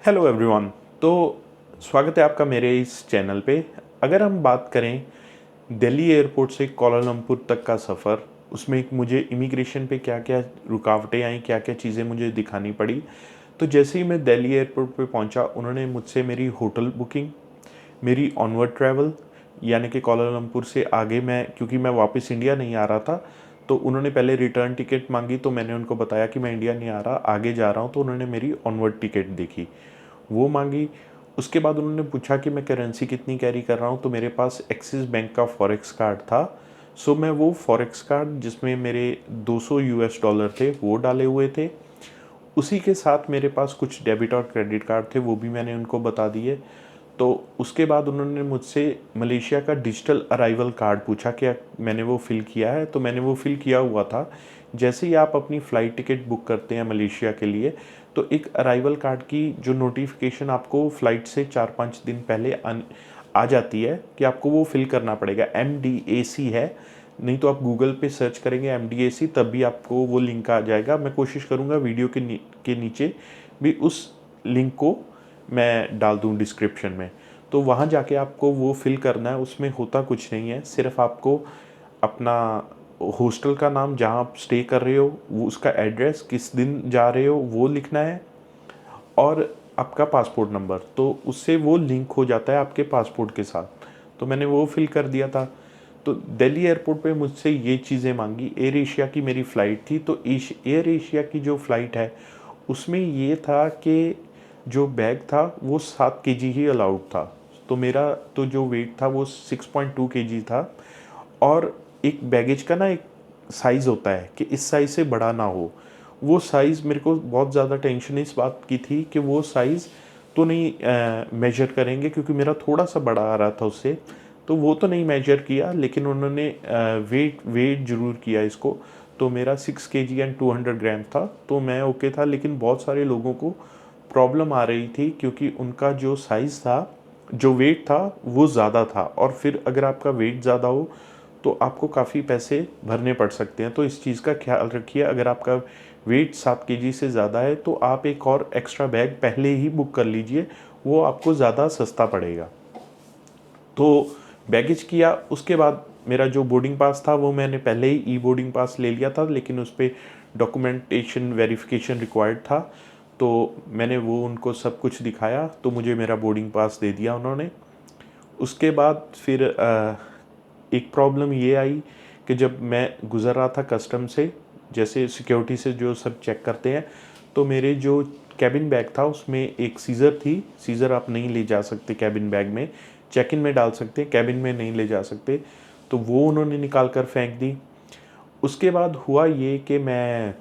Hello everyone. तो स्वागत है आपका मेरे इस चैनल पे। अगर हम बात करें दिल्ली एयरपोर्ट से कोलालमपुर तक का सफ़र, उसमें एक मुझे इमिग्रेशन पे क्या क्या रुकावटें आई, क्या क्या चीज़ें मुझे दिखानी पड़ी। तो जैसे ही मैं दिल्ली एयरपोर्ट पे पहुंचा, उन्होंने मुझसे मेरी होटल बुकिंग, मेरी ऑनवर्ड ट्रैवल यानी कि कोलालमपुर से आगे मैं, क्योंकि मैं वापस इंडिया नहीं आ रहा था, तो उन्होंने पहले रिटर्न टिकट मांगी। तो मैंने उनको बताया कि मैं इंडिया नहीं आ रहा, आगे जा रहा हूँ। तो उन्होंने मेरी ऑनवर्ड टिकट देखी, वो मांगी। उसके बाद उन्होंने पूछा कि मैं करेंसी कितनी कैरी कर रहा हूँ। तो मेरे पास एक्सिस बैंक का फॉरेक्स कार्ड था। सो मैं वो फॉरेक्स कार्ड जिसमें मेरे 200 यूएस डॉलर थे वो डाले हुए थे। उसी के साथ मेरे पास कुछ डेबिट और क्रेडिट कार्ड थे, वो भी मैंने उनको बता दिए। तो उसके बाद उन्होंने मुझसे मलेशिया का डिजिटल अराइवल कार्ड पूछा, क्या मैंने वो फ़िल किया है। तो मैंने वो फ़िल किया हुआ था। जैसे ही आप अपनी फ़्लाइट टिकट बुक करते हैं मलेशिया के लिए, तो एक अराइवल कार्ड की जो नोटिफिकेशन आपको फ़्लाइट से 4-5 दिन पहले आ जाती है कि आपको वो फ़िल करना पड़ेगा। MDAC है, नहीं तो आप गूगल पे सर्च करेंगे MDAC, तब भी आपको वो लिंक आ जाएगा। मैं कोशिश करूँगा वीडियो के नीचे भी उस लिंक को मैं डाल दूँ डिस्क्रिप्शन में। तो वहाँ जाके आपको वो फ़िल करना है। उसमें होता कुछ नहीं है, सिर्फ़ आपको अपना हॉस्टल का नाम, जहाँ आप स्टे कर रहे हो, वो उसका एड्रेस, किस दिन जा रहे हो वो लिखना है, और आपका पासपोर्ट नंबर। तो उससे वो लिंक हो जाता है आपके पासपोर्ट के साथ। तो मैंने वो फिल कर दिया था। तो दिल्ली एयरपोर्ट पे मुझसे ये चीज़ें मांगी। एयर एशिया की मेरी फ़्लाइट थी, तो एयर एशिया की जो फ़्लाइट है उसमें ये था कि जो बैग था वो 7 केजी ही अलाउड था। तो मेरा तो जो वेट था वो 6.2 केजी था। और एक बैगेज का ना एक साइज़ होता है कि इस साइज़ से बड़ा ना हो। वो साइज़ मेरे को बहुत ज़्यादा टेंशन इस बात की थी कि वो साइज़ तो नहीं मेजर करेंगे, क्योंकि मेरा थोड़ा सा बड़ा आ रहा था उससे। तो वो तो नहीं मेजर किया, लेकिन उन्होंने वेट ज़रूर किया इसको। तो मेरा 6 केजी एंड 200 ग्राम था, तो मैं ओके था। लेकिन बहुत सारे लोगों को प्रॉब्लम आ रही थी, क्योंकि उनका जो साइज़ था, जो वेट था, वो ज़्यादा था। और फिर अगर आपका वेट ज़्यादा हो तो आपको काफ़ी पैसे भरने पड़ सकते हैं। तो इस चीज़ का ख्याल रखिए। अगर आपका वेट 7 केजी से ज़्यादा है तो आप एक और एक्स्ट्रा बैग पहले ही बुक कर लीजिए, वो आपको ज़्यादा सस्ता पड़ेगा। तो बैगेज किया। उसके बाद मेरा जो बोर्डिंग पास था वो मैंने पहले ही ई बोर्डिंग पास ले लिया था, लेकिन उस पर डॉक्यूमेंटेशन वेरिफिकेशन रिक्वायर्ड था। तो मैंने वो उनको सब कुछ दिखाया, तो मुझे मेरा बोर्डिंग पास दे दिया उन्होंने। उसके बाद फिर एक प्रॉब्लम ये आई कि जब मैं गुज़र रहा था कस्टम से, जैसे सिक्योरिटी से जो सब चेक करते हैं, तो मेरे जो कैबिन बैग था उसमें एक सीज़र थी। सीज़र आप नहीं ले जा सकते कैबिन बैग में, चेक इन में डाल सकते हैं, कैबिन में नहीं ले जा सकते। तो वो उन्होंने निकाल कर फेंक दी। उसके बाद हुआ ये कि मैं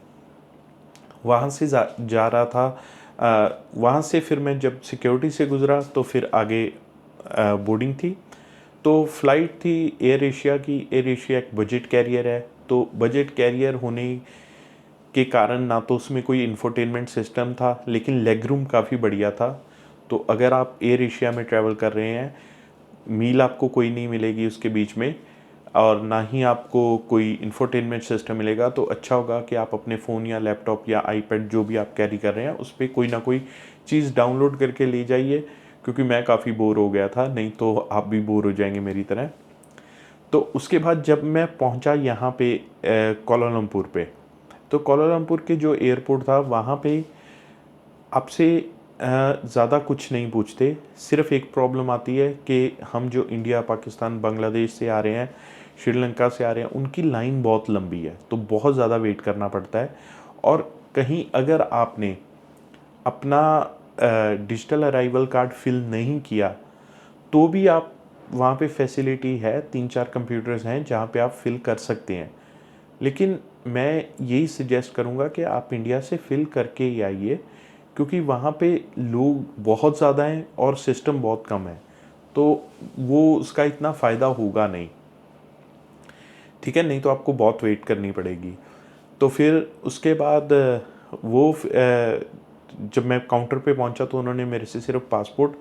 वहाँ से जा रहा था। वहाँ से फिर मैं जब सिक्योरिटी से गुज़रा तो फिर आगे बोर्डिंग थी। तो फ़्लाइट थी एयर एशिया की। एयर एशिया एक बजट कैरियर है, तो बजट कैरियर होने के कारण ना तो उसमें कोई इंफोटेनमेंट सिस्टम था, लेकिन लेग रूम काफ़ी बढ़िया था। तो अगर आप एयर एशिया में ट्रैवल कर रहे हैं, मील आपको कोई नहीं मिलेगी उसके बीच में, और ना ही आपको कोई इंफोटेनमेंट सिस्टम मिलेगा। तो अच्छा होगा कि आप अपने फ़ोन या लैपटॉप या आईपैड जो भी आप कैरी कर रहे हैं उस पर कोई ना कोई चीज़ डाउनलोड करके ले जाइए, क्योंकि मैं काफ़ी बोर हो गया था, नहीं तो आप भी बोर हो जाएंगे मेरी तरह। तो उसके बाद जब मैं पहुंचा यहाँ पे कोलालमपुर पे, तो कोलालमपुर के जो एयरपोर्ट था वहाँ पे आपसे ज़्यादा कुछ नहीं पूछते। सिर्फ़ एक प्रॉब्लम आती है कि हम जो इंडिया, पाकिस्तान, बांग्लादेश से आ रहे हैं, श्रीलंका से आ रहे हैं, उनकी लाइन बहुत लंबी है, तो बहुत ज़्यादा वेट करना पड़ता है। और कहीं अगर आपने अपना डिजिटल अराइवल कार्ड फ़िल नहीं किया, तो भी आप वहाँ पे फैसिलिटी है, 3-4 कंप्यूटर्स हैं जहाँ पे आप फ़िल कर सकते हैं। लेकिन मैं यही सजेस्ट करूँगा कि आप इंडिया से फ़िल करके ही आइए, क्योंकि वहाँ पे लोग बहुत ज़्यादा हैं और सिस्टम बहुत कम है, तो वो उसका इतना फ़ायदा होगा नहीं। ठीक है, नहीं तो आपको बहुत वेट करनी पड़ेगी। तो फिर उसके बाद जब मैं काउंटर पे पहुंचा तो उन्होंने मेरे से सिर्फ पासपोर्ट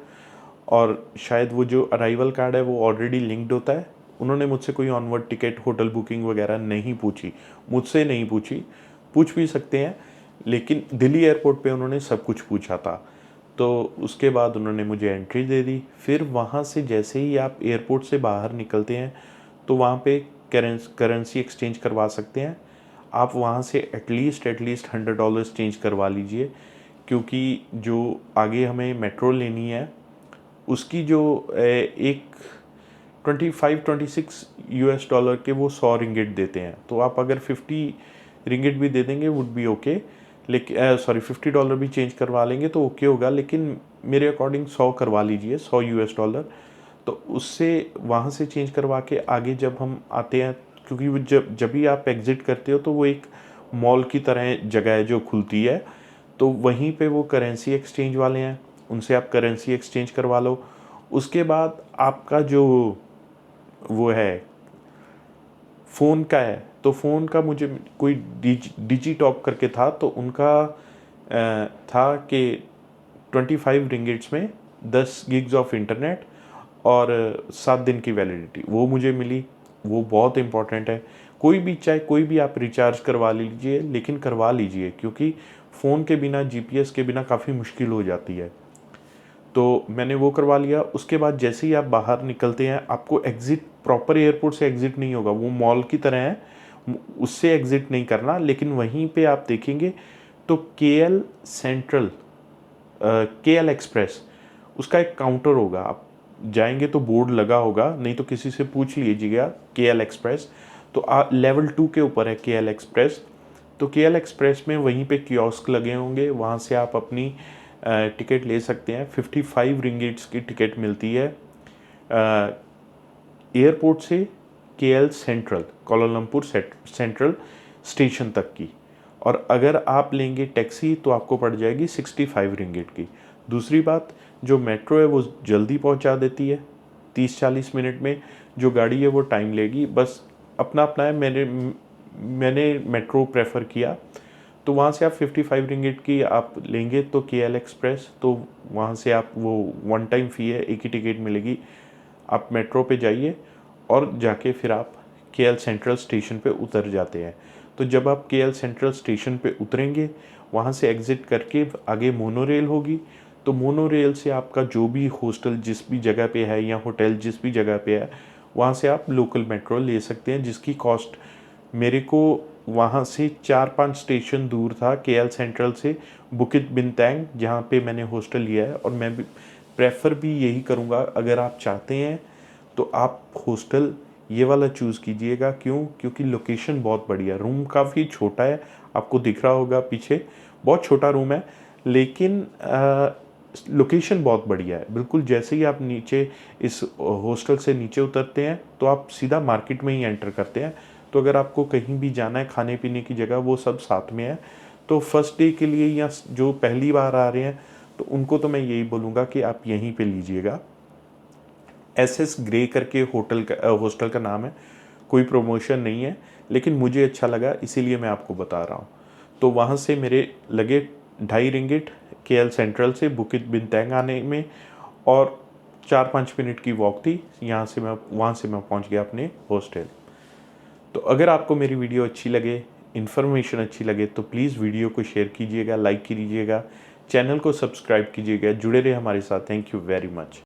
और शायद वो जो अराइवल कार्ड है वो ऑलरेडी लिंक्ड होता है। उन्होंने मुझसे कोई ऑनवर्ड टिकट, होटल बुकिंग वगैरह नहीं पूछी, मुझसे नहीं पूछी। पूछ भी सकते हैं, लेकिन दिल्ली एयरपोर्ट पे उन्होंने सब कुछ पूछा था। तो उसके बाद उन्होंने मुझे एंट्री दे दी। फिर वहाँ से जैसे ही आप एयरपोर्ट से बाहर निकलते हैं तो वहाँ पे करेंसी एक्सचेंज करवा सकते हैं। आप वहाँ से एटलीस्ट $100 चेंज करवा लीजिए, क्योंकि जो आगे हमें मेट्रो लेनी है उसकी जो एक 25-26 US डॉलर के वो 100 रिंगिट देते हैं। तो आप अगर 50 रिंगिट भी दे देंगे वुड बी ओके, लेकिन सॉरी $50 भी चेंज करवा लेंगे तो ओके होगा, लेकिन मेरे अकॉर्डिंग 100 करवा लीजिए, 100 US डॉलर। तो उससे वहाँ से चेंज करवा के आगे जब हम आते हैं, क्योंकि वो जब भी आप एग्ज़िट करते हो तो वो एक मॉल की तरह जगह है जो खुलती है, तो वहीं पे वो करेंसी एक्सचेंज वाले हैं, उनसे आप करेंसी एक्सचेंज करवा लो। उसके बाद आपका जो वो है फ़ोन का है, तो फ़ोन का मुझे कोई डिजिटॉक करके था, तो उनका था कि 25 रिंगिट्स में 10 गिग्स ऑफ इंटरनेट और 7 दिन की वैलिडिटी वो मुझे मिली। वो बहुत इम्पॉर्टेंट है। कोई भी चाहे कोई भी आप रिचार्ज करवा लीजिए, लेकिन करवा लीजिए, क्योंकि फ़ोन के बिना जीपीएस के बिना काफ़ी मुश्किल हो जाती है। तो मैंने वो करवा लिया। उसके बाद जैसे ही आप बाहर निकलते हैं, आपको एग्ज़िट प्रॉपर एयरपोर्ट से एग्ज़िट नहीं होगा, वो मॉल की तरह है, उससे एग्ज़िट नहीं करना, लेकिन वहीं पे आप देखेंगे तो केएल सेंट्रल, केएल एक्सप्रेस, उसका एक काउंटर होगा। आप जाएंगे तो बोर्ड लगा होगा, नहीं तो किसी से पूछ लीजिएगा केएल एक्सप्रेस। तो लेवल 2 के ऊपर है केएल एक्सप्रेस। तो केएल एक्सप्रेस में वहीं पे कियोस्क लगे होंगे, वहाँ से आप अपनी टिकट ले सकते हैं। 55 रिंगिट्स की टिकट मिलती है एयरपोर्ट से KL central, Kuala Lumpur central station तक की। और अगर आप लेंगे टैक्सी तो आपको पड़ जाएगी 65 रिंगिट की। दूसरी बात, जो मेट्रो है वो जल्दी पहुंचा देती है, 30-40 मिनट में। जो गाड़ी है वो टाइम लेगी, बस अपना अपना है। मैंने मेट्रो प्रेफर किया, तो वहाँ से आप 55 रिंगिट की आप लेंगे तो केएल एक्सप्रेस, तो वहाँ से आप वो वन टाइम फ़ी है, एक ही टिकट मिलेगी। आप मेट्रो पे जाइए और जाके फिर आप केएल सेंट्रल स्टेशन पे उतर जाते हैं। तो जब आप केएल सेंट्रल स्टेशन पे उतरेंगे, वहाँ से एग्ज़िट करके आगे मोनोरेल होगी। तो मोनोरेल से आपका जो भी हॉस्टल जिस भी जगह पे है या होटल जिस भी जगह पे है, वहाँ से आप लोकल मेट्रो ले सकते हैं, जिसकी कॉस्ट मेरे को वहाँ से 4-5 स्टेशन दूर था केएल सेंट्रल से, बुकित बिनतैंग, जहाँ पे मैंने हॉस्टल लिया है। और मैं भी प्रेफर भी यही करूँगा, अगर आप चाहते हैं तो आप हॉस्टल ये वाला चूज़ कीजिएगा। क्यों? क्योंकि लोकेशन बहुत बढ़िया, रूम काफ़ी छोटा है, आपको दिख रहा होगा पीछे, बहुत छोटा रूम है, लेकिन लोकेशन बहुत बढ़िया है। बिल्कुल जैसे ही आप नीचे इस हॉस्टल से नीचे उतरते हैं तो आप सीधा मार्केट में ही एंटर करते हैं। तो अगर आपको कहीं भी जाना है, खाने पीने की जगह, वो सब साथ में है। तो फर्स्ट डे के लिए या जो पहली बार आ रहे हैं, तो उनको तो मैं यही बोलूँगा कि आप यहीं पे लीजिएगा। एसएस ग्रे करके हॉस्टल का नाम है, कोई प्रमोशन नहीं है, लेकिन मुझे अच्छा लगा इसीलिए मैं आपको बता रहा हूँ। तो वहाँ से मेरे लगे 2.5 रिंगिट केएल सेंट्रल से बुकित बिनतैंग आने में, और 4-5 मिनट की वॉक थी वहाँ से मैं पहुँच गया अपने हॉस्टल। तो अगर आपको मेरी वीडियो अच्छी लगे, इन्फॉर्मेशन अच्छी लगे, तो प्लीज़ वीडियो को शेयर कीजिएगा, लाइक कीजिएगा, चैनल को सब्सक्राइब कीजिएगा, जुड़े रहे हमारे साथ। Thank you very much.